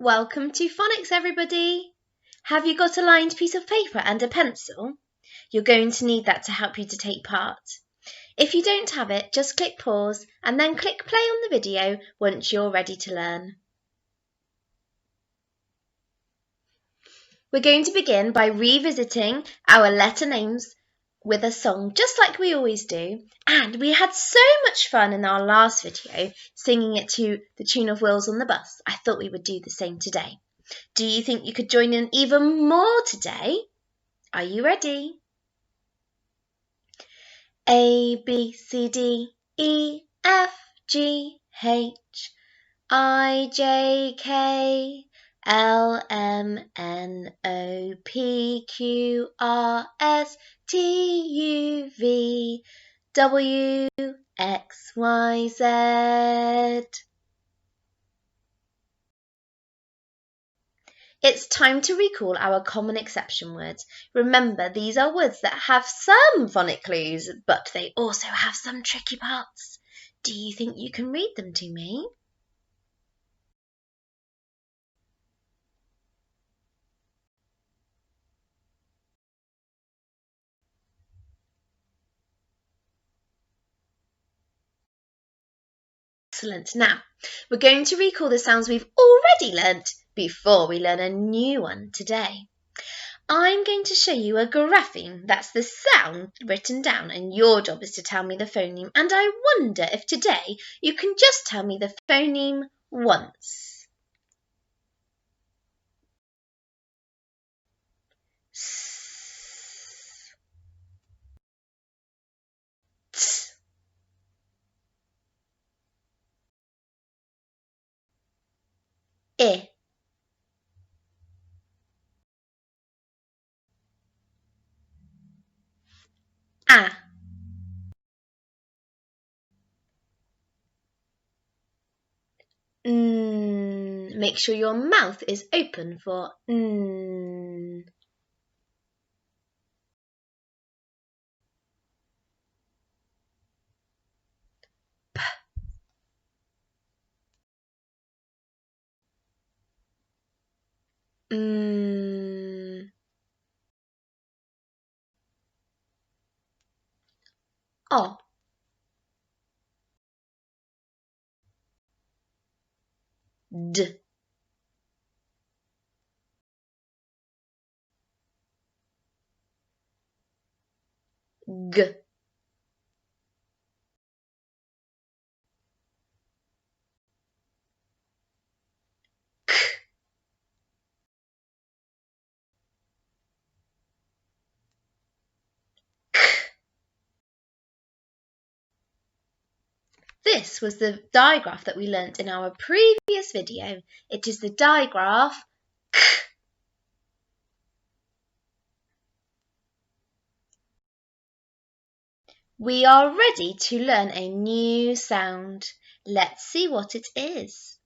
Welcome to Phonics, everybody! Have you got a lined piece of paper and a pencil? You're going to need that to help you to take part. If you don't have it, just click pause and then click play on the video once you're ready to learn. We're going to begin by revisiting our letter names with a song, just like we always do. And we had so much fun in our last video singing it to the tune of Wheels on the Bus. I thought we would do the same today. Do you think you could join in even more today? Are you ready? A, B, C, D, E, F, G, H, I, J, K, L, M, N, O, P, Q, R, S, T, U, V, W, X, Y, Z. It's time to recall our common exception words. Remember, these are words that have some phonic clues, but they also have some tricky parts. Do you think you can read them to me? Excellent. Now, we're going to recall the sounds we've already learnt before we learn a new one today. I'm going to show you a grapheme, that's the sound written down, and your job is to tell me the phoneme. And I wonder if today you can just tell me the phoneme once. S, t, I, a. Make sure your mouth is open for P. O. D. G. K. K. This was the digraph that we learnt in our previous video. It is the digraph K. We are ready to learn a new sound. Let's see what it is.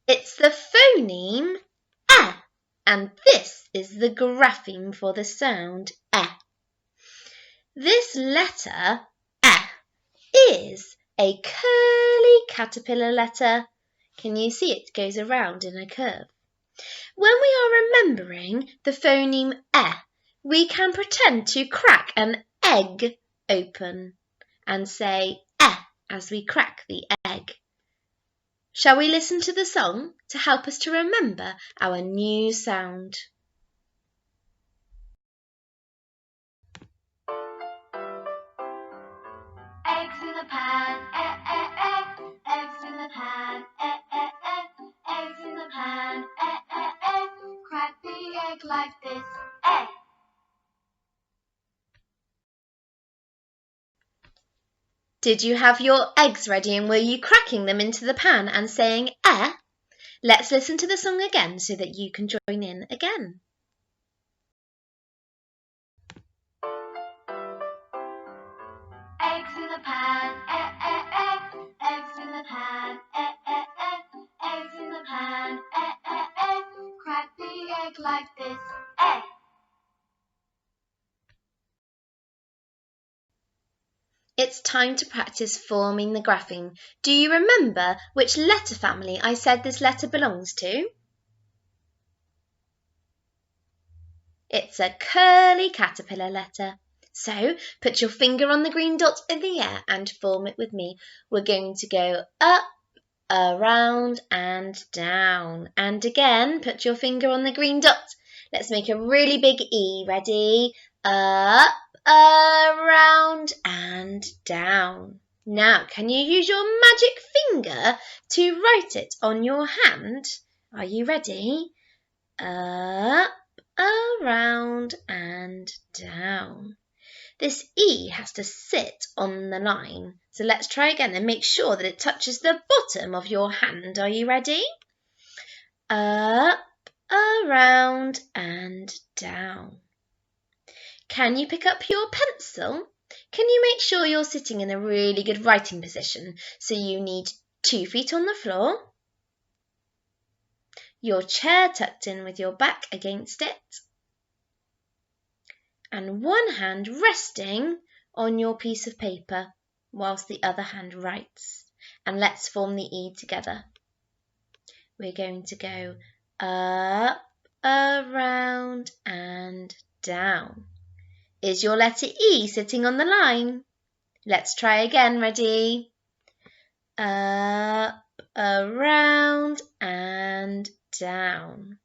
It's the phoneme E, and this is the grapheme for the sound E. This letter E is a curly caterpillar letter. Can you see it goes around in a curve? When we are remembering the phoneme E, we can pretend to crack an egg open and say E as we crack the egg. Shall we listen to the song to help us to remember our new sound? Eggs in the pan, eggs in the pan, eggs in the pan, crack the egg like this, Did you have your eggs ready and were you cracking them into the pan and saying eh? Let's listen to the song again so that you can join in again. Eggs in the pan, eggs in the pan, eggs in the pan, crack the egg like this, It's time to practice forming the grapheme. Do you remember which letter family I said this letter belongs to? It's a curly caterpillar letter. So put your finger on the green dot in the air and form it with me. We're going to go up, around and down. And again, put your finger on the green dot. Let's make a really big E. Ready? Up, around and down. Now, can you use your magic finger to write it on your hand? Are you ready? Up, around and down. This E has to sit on the line. So let's try again and make sure that it touches the bottom of your hand. Are you ready? Up, around and down. Can you pick up your pencil? Can you make sure you're sitting in a really good writing position? So you need 2 feet on the floor, your chair tucked in with your back against it, and one hand resting on your piece of paper whilst the other hand writes. And let's form the E together. We're going to go up, around and down. Is your letter E sitting on the line? Let's try again. Ready? Up, around and down.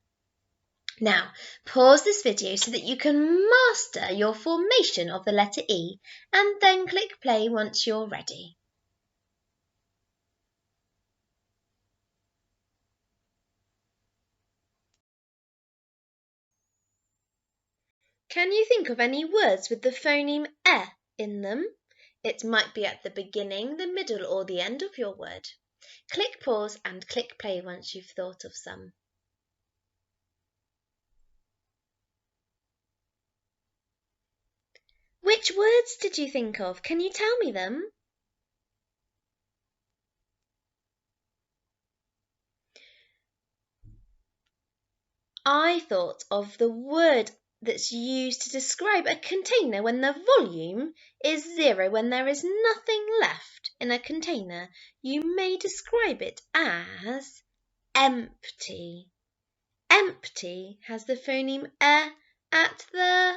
Now, pause this video so that you can master your formation of the letter E and then click play once you're ready. Can you think of any words with the phoneme E in them? It might be at the beginning, the middle or the end of your word. Click pause and click play once you've thought of some. Which words did you think of? Can you tell me them? I thought of the word that's used to describe a container when the volume is 0, when there is nothing left in a container. You may describe it as empty. Empty has the phoneme E at the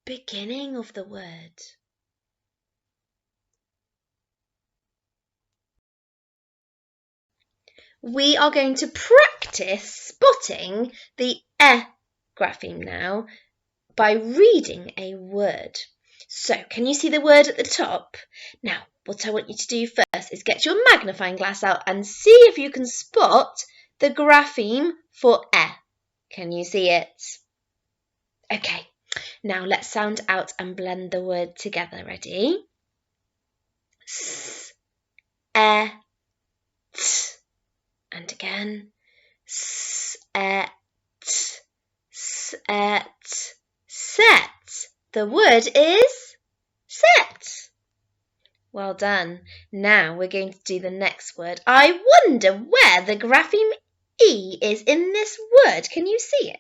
beginning of the word. We are going to practice spotting the E grapheme now by reading a word. So, can you see the word at the top? Now, what I want you to do first is get your magnifying glass out and see if you can spot the grapheme for E. Can you see it? Okay, now let's sound out and blend the word together. Ready? S, E, T. And again, set, set, set. The word is set. Well done. Now we're going to do the next word. I wonder where the grapheme E is in this word. Can you see it?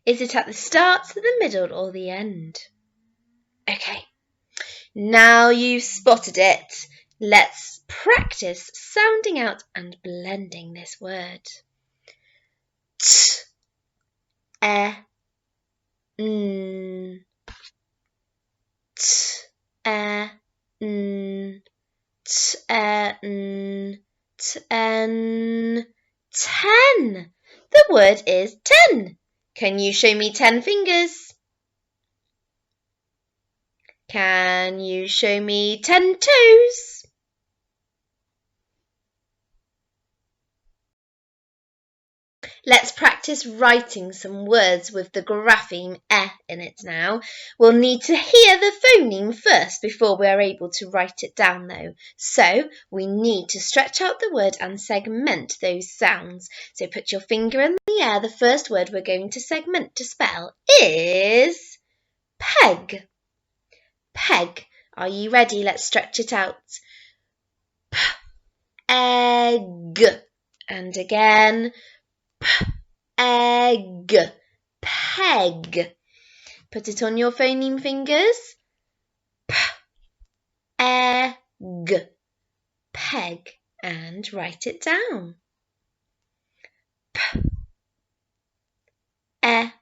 Is it at the start, the middle, or the end? Okay. Now you've spotted it. Let's practice sounding out and blending this word. T, E, N. T, E, N. T, E, N. T, N. 10. The word is 10. Can you show me 10 fingers? Can you show me 10 toes? Let's practice writing some words with the grapheme E in it now. We'll need to hear the phoneme first before we are able to write it down though. So we need to stretch out the word and segment those sounds. So put your finger in the air. The first word we're going to segment to spell is peg. Peg. Are you ready? Let's stretch it out. Egg. And again. Egg, peg. Put it on your phoneme fingers. P, egg, peg, and write it down. Egg.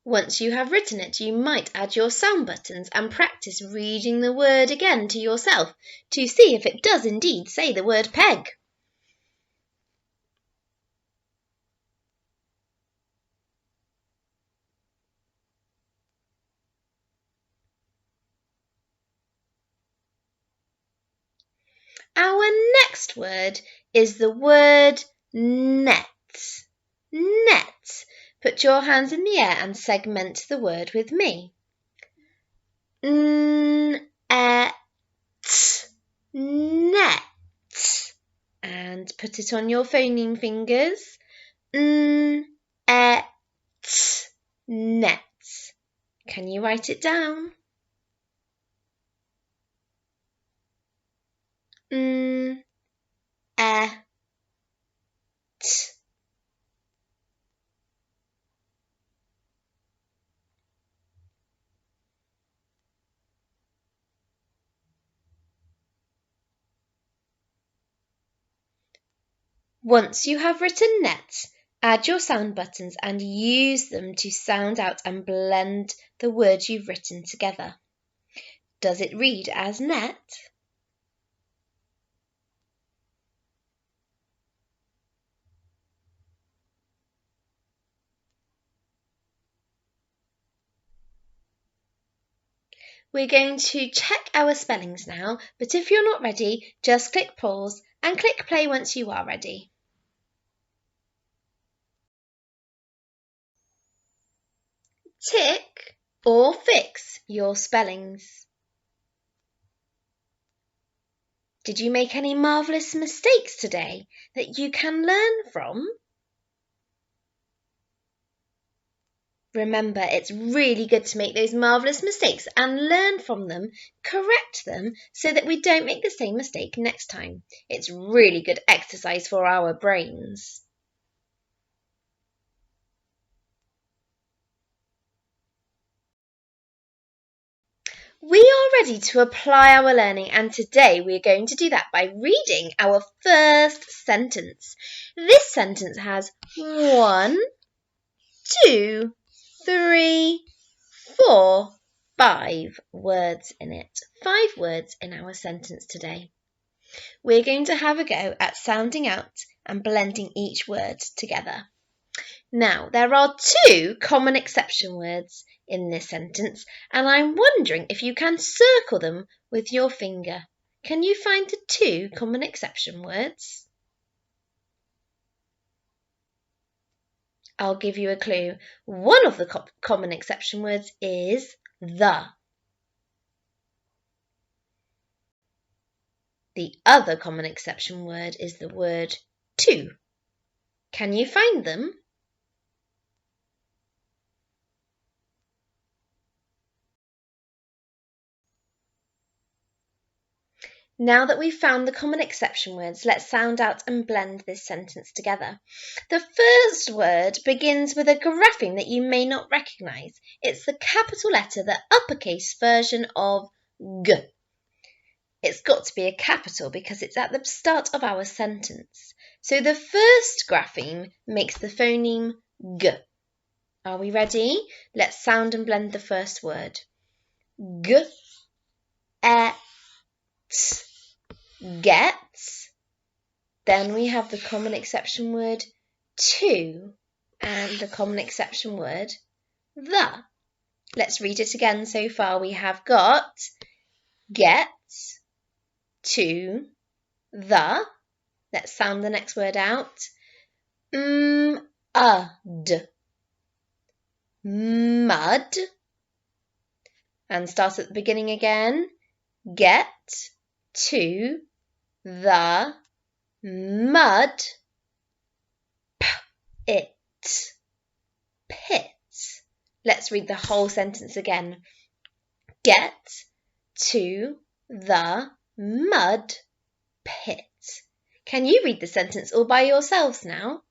Once you have written it, you might add your sound buttons and practice reading the word again to yourself to see if it does indeed say the word peg. Our next word is the word net. Net. Put your hands in the air and segment the word with me. Net. Net. And put it on your phoneme fingers. Net. Net. Can you write it down? Once you have written net, add your sound buttons and use them to sound out and blend the words you've written together. Does it read as net? We're going to check our spellings now, but if you're not ready, just click pause and click play once you are ready. Tick or fix your spellings. Did you make any marvellous mistakes today that you can learn from? Remember, it's really good to make those marvellous mistakes and learn from them, correct them, so that we don't make the same mistake next time. It's really good exercise for our brains. We are ready to apply our learning, and today we are going to do that by reading our first sentence. This sentence has 1, 2, 3, 4, 5 words in it. 5 words in our sentence today. We're going to have a go at sounding out and blending each word together. Now, there are 2 common exception words in this sentence, and I'm wondering if you can circle them with your finger. Can you find the 2 common exception words? I'll give you a clue. One of the common exception words is the. The other common exception word is the word to. Can you find them? Now that we've found the common exception words, let's sound out and blend this sentence together. The first word begins with a grapheme that you may not recognise. It's the capital letter, the uppercase version of G. It's got to be a capital because it's at the start of our sentence. So the first grapheme makes the phoneme G. Are we ready? Let's sound and blend the first word. G, e, t. Gets. Then we have the common exception word to and the common exception word the. Let's read it again. So far we have got get, to, the. Let's sound the next word out. Mud. Mud. And start at the beginning again. Get, to, the mud, it, pit. Let's read the whole sentence again. Get to the mud pit. Can you read the sentence all by yourselves now?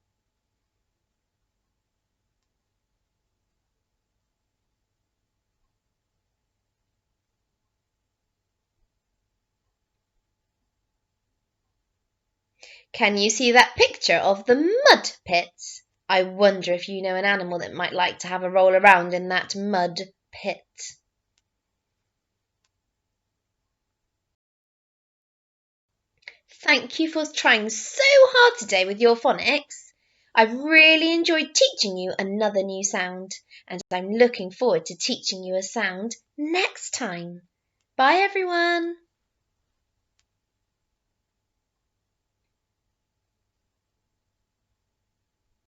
Can you see that picture of the mud pit? I wonder if you know an animal that might like to have a roll around in that mud pit. Thank you for trying so hard today with your phonics. I've really enjoyed teaching you another new sound, and I'm looking forward to teaching you a sound next time. Bye everyone!